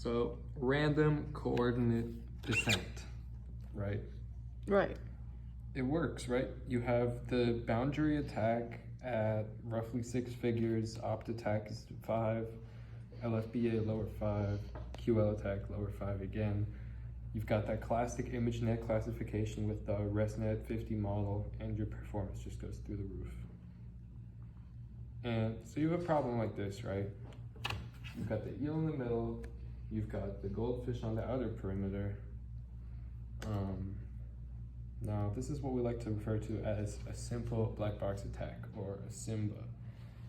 So random coordinate descent, right? Right. It works, right? You have the boundary attack at roughly 6 figures, opt attack is 5, LFBA lower 5, QL attack lower 5 again. You've got that classic ImageNet classification with the ResNet 50 model, and your performance just goes through the roof. And so you have a problem like this, right? You've got the eel in the middle, you've got the goldfish on the outer perimeter. Now, this is what we like to refer to as a simple black box attack, or a SIMBA.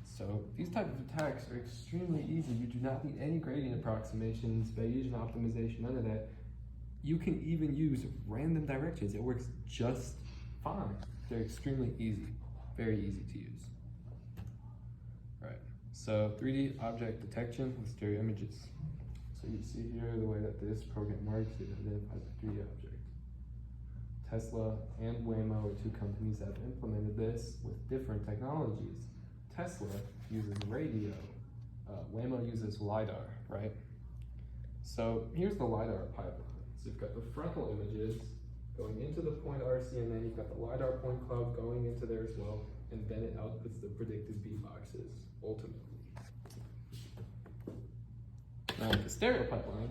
So these types of attacks are extremely easy. You do not need any gradient approximations, Bayesian optimization, none of that. You can even use random directions. It works just fine. They're extremely easy, very easy to use. Right, so 3D object detection with stereo images. So you see here the way that this program works, it identifies a 3D object. Tesla and Waymo are two companies that have implemented this with different technologies. Tesla uses radio, Waymo uses LiDAR, right? So here's the LiDAR pipeline. So you've got the frontal images going into the point RC, and then you've got the LiDAR point cloud going into there as well, and then it outputs the predicted B boxes, ultimately. Now the stereo pipeline,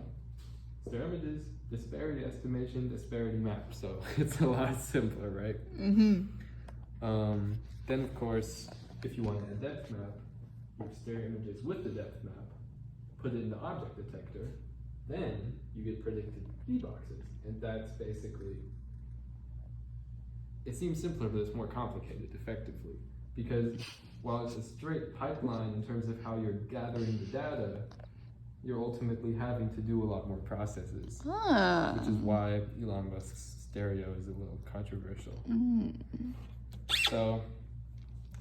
stereo images, disparity estimation, disparity map. So it's a lot simpler, right? Then of course, if you want a depth map, you have stereo images with the depth map, put it in the object detector, then you get predicted B boxes. And that's basically, it seems simpler, but it's more complicated effectively. Because while it's a straight pipeline in terms of how you're gathering the data, you're ultimately having to do a lot more processes, which is why Elon Musk's stereo is a little controversial. So,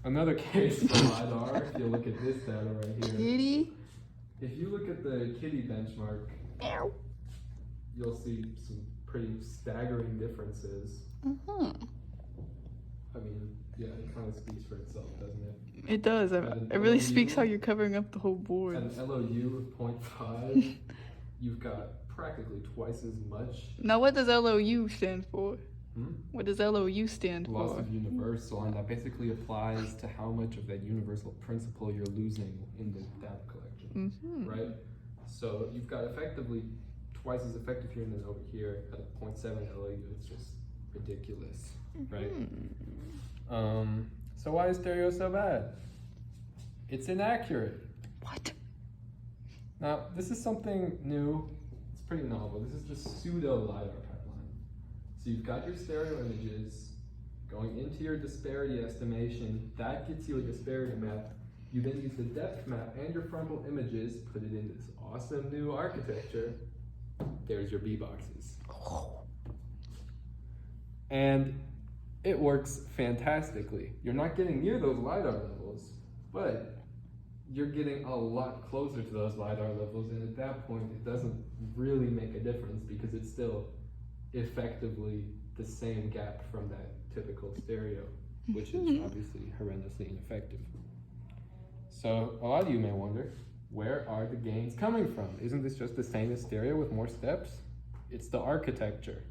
another case for LiDAR, if you look at this data right here. Kitty? If you look at the Kitty benchmark, you'll see some pretty staggering differences. I mean, yeah, it kind of speaks for itself, doesn't it? It does. It really speaks how you're covering up the whole board. At an LOU of 0.5, you've got practically twice as much. Now, what does LOU stand for? Hmm? What does LOU stand Loss for? of universal, and that basically applies to how much of that universal principle you're losing in the data collection, right? So you've got effectively twice as effective here and then over here at a 0.7 LOU. It's just ridiculous, right? So why is stereo so bad? It's inaccurate. What? Now, this is something new. It's pretty novel. This is the pseudo LiDAR pipeline. So you've got your stereo images going into your disparity estimation. That gets you a disparity map. You then use the depth map and your frontal images, put it in this awesome new architecture. There's your B boxes. And it works fantastically. You're not getting near those LiDAR levels, but you're getting a lot closer to those LiDAR levels, and at that point, it doesn't really make a difference because it's still effectively the same gap from that typical stereo, which is obviously horrendously ineffective. So a lot of you may wonder, where are the gains coming from? Isn't this just the same as stereo with more steps? It's the architecture.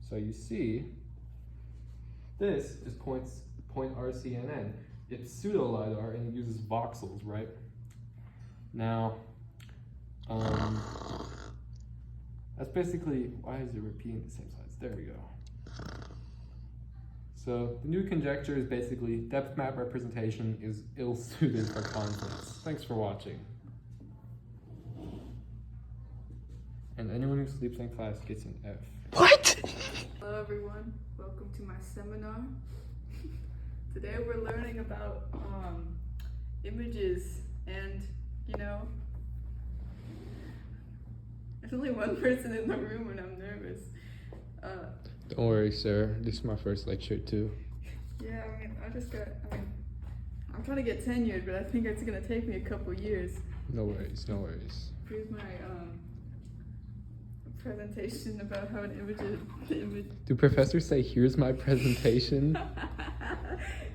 So you see, this is point RCNN. It's pseudo LiDAR and it uses voxels, right? Now, that's basically, why is it repeating the same slides? There we go. So the new conjecture is basically depth map representation is ill-suited for conflicts. Thanks for watching. And anyone who sleeps in class gets an F. What? Hello everyone, welcome to my seminar. Today we're learning about images, and you know, there's only one person in the room and I'm nervous. Don't worry, sir. This is my first lecture too. Yeah, I'm trying to get tenured, but I think it's gonna take me a couple years. No worries, no worries. Here's my presentation about how an image Do professors say, here's my presentation?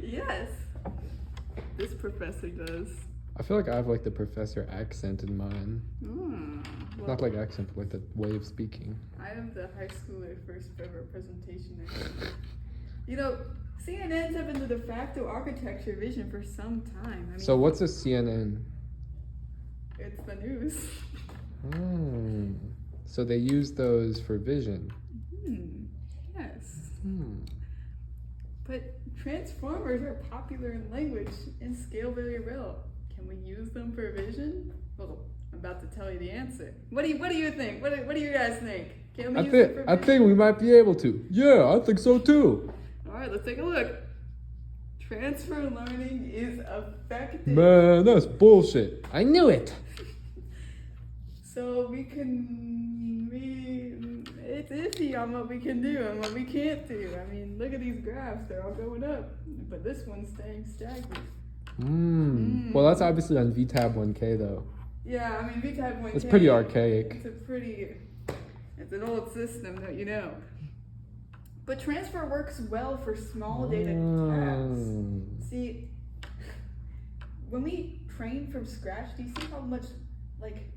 Yes, this professor does. I feel like I have like the professor accent in mine. Well, Not like accent, but like the way of speaking. I am the high schooler first ever presentation expert. You know, CNNs have been the de facto architecture vision for some time. I mean, So what's a CNN? it's the news. So they use those for vision. Yes. But But transformers are popular in language and scale very well. Can we use them for vision? Well, I'm about to tell you the answer. What do you think? What do you guys think? Can we use them for vision? I think we might be able to. Yeah, I think so too. All right, let's take a look. Transfer learning is effective. Man, that's bullshit. I knew it. So it's iffy on what we can do and what we can't do. I mean, look at these graphs, they're all going up, but this one's staying stagnant. Well, that's obviously on VTab 1K though. Yeah, I mean, VTab 1K. It's pretty archaic. It's an old system, don't you know? But transfer works well for small data tasks. See, when we train from scratch, do you see how much, like,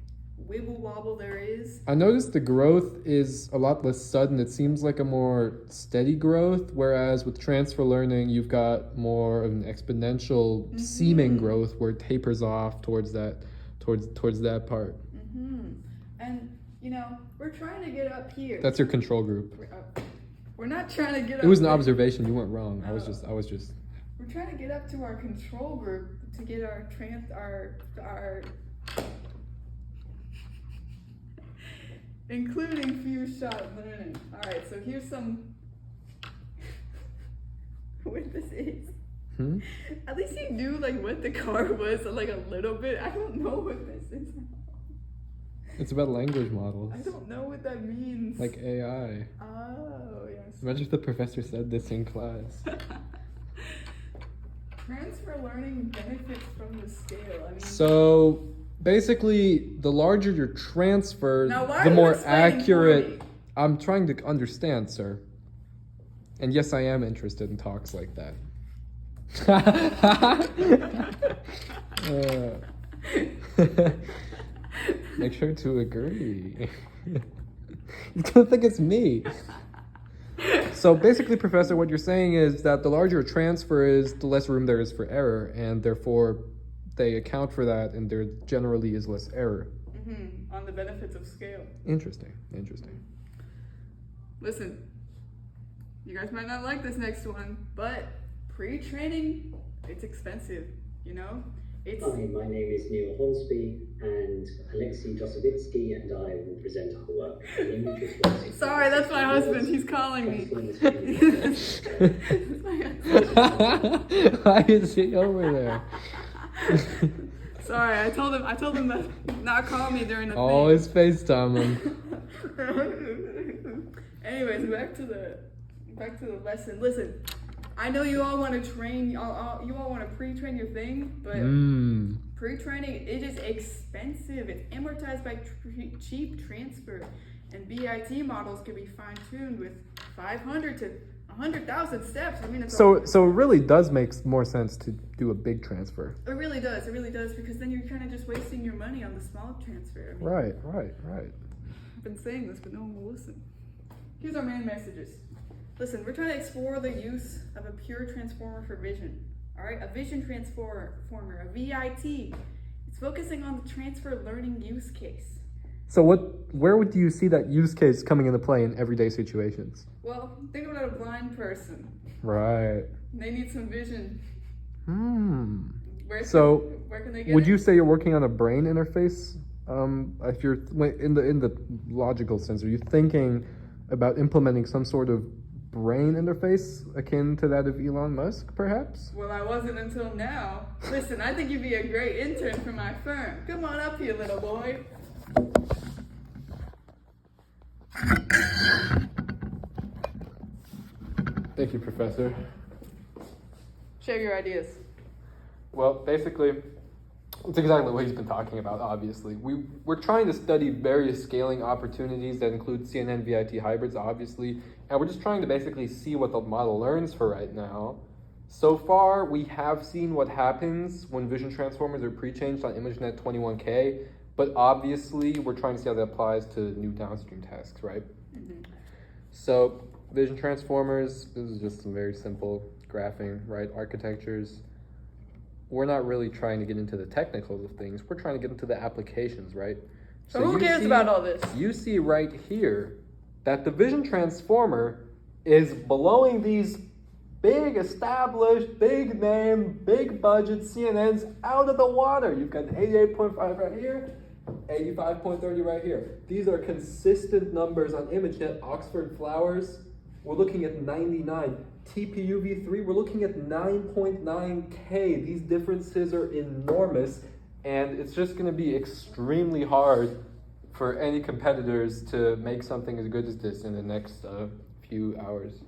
wibble wobble there is? I noticed the growth is a lot less sudden. It seems like a more steady growth, whereas with transfer learning, you've got more of an exponential seeming growth where it tapers off towards that part. And, you know, we're trying to get up here. That's your control group. We're not trying to get up. It was an there. observation. You weren't wrong. I was just. We're trying to get up to our control group to get our including few shot learning. All right, so here's some what this is. At least you knew like what the car was, like a little bit. I don't know what this is. It's about language models. I don't know what that means. Like AI. Oh yes. Imagine if the professor said this in class. Transfer learning benefits from the scale. I mean, So basically, the larger your transfer, now why the are you more explaining for accurate. me? I'm trying to understand, sir. And yes, I am interested in talks like that. Make sure to agree. He's gonna think it's me. So basically, Professor, what you're saying is that the larger a transfer is, the less room there is for error, and therefore they account for that, and there generally is less error. On the benefits of scale. Interesting. Listen, you guys might not like this next one, but pre-training, it's expensive, you know? It's Hi, my name is Neil Hornsby, and Alexei Josovitsky and I will present our work. sorry, that's my husband. He's calling me. Why is he over there? Sorry, I told him to not call me during the Always FaceTime him. thing. Anyways, back to the lesson. Listen, I know you all want to train. You all want to pre-train your thing, but pre-training, it is expensive. It's amortized by cheap transfer, and BIT models can be fine-tuned with 500 to 100,000 steps. I mean, it's So it really does make more sense to do a big transfer. It really does, because then you're kind of just wasting your money on the small transfer. I mean, Right. I've been saying this, but no one will listen. Here's our main messages. Listen, we're trying to explore the use of a pure transformer for vision. All right, a vision transformer, a VIT. It's focusing on the transfer learning use case. So where would you see that use case coming into play in everyday situations? Well, think about a blind person. Right. They need some vision. Where can they get Would it? you say you're working on a brain interface? If you're in the logical sense, are you thinking about implementing some sort of brain interface akin to that of Elon Musk, perhaps? Well, I wasn't until now. Listen, I think you'd be a great intern for my firm. Come on up here, little boy. Thank you, Professor. Share your ideas. Well, basically, it's exactly what he's been talking about, obviously. We're trying to study various scaling opportunities that include CNN VIT hybrids, obviously, and we're just trying to basically see what the model learns for right now. So far, we have seen what happens when vision transformers are pre-changed on ImageNet 21K, but obviously we're trying to see how that applies to new downstream tasks, right? So vision transformers, this is just some very simple graphing, right? Architectures. We're not really trying to get into the technicals of things. We're trying to get into the applications, right? So who you cares see- about all this? You see right here that the vision transformer is blowing these big established, big name, big budget CNNs out of the water. You've got 88.5 right here, 85.30 right here. These are consistent numbers on ImageNet. Oxford Flowers, we're looking at 99. TPUV3, we're looking at 9.9K. These differences are enormous, and it's just going to be extremely hard for any competitors to make something as good as this in the next few hours.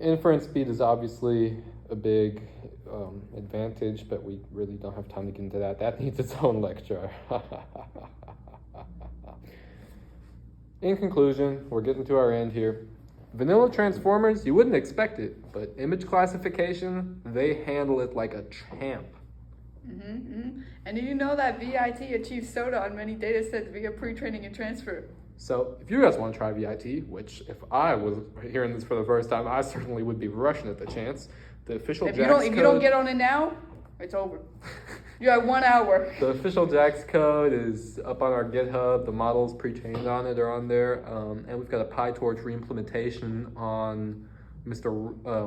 Inference speed is obviously a big advantage, but we really don't have time to get into that. That needs its own lecture. In conclusion, we're getting to our end here. Vanilla transformers, you wouldn't expect it, but image classification, they handle it like a champ. And do you know that VIT achieves SOTA on many data sets via pre-training and transfer? So if you guys want to try VIT, which if I was hearing this for the first time, I certainly would be rushing at the chance. The official If JAX you don't get on it now, it's over. You have 1 hour. The official JAX code is up on our GitHub. The models pre-trained on it are on there. And we've got a PyTorch reimplementation on Mr.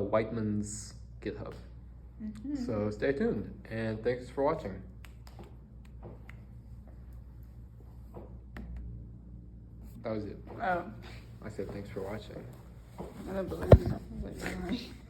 Whiteman's GitHub. So stay tuned, and thanks for watching. That was it. Oh, I said thanks for watching. I don't believe you.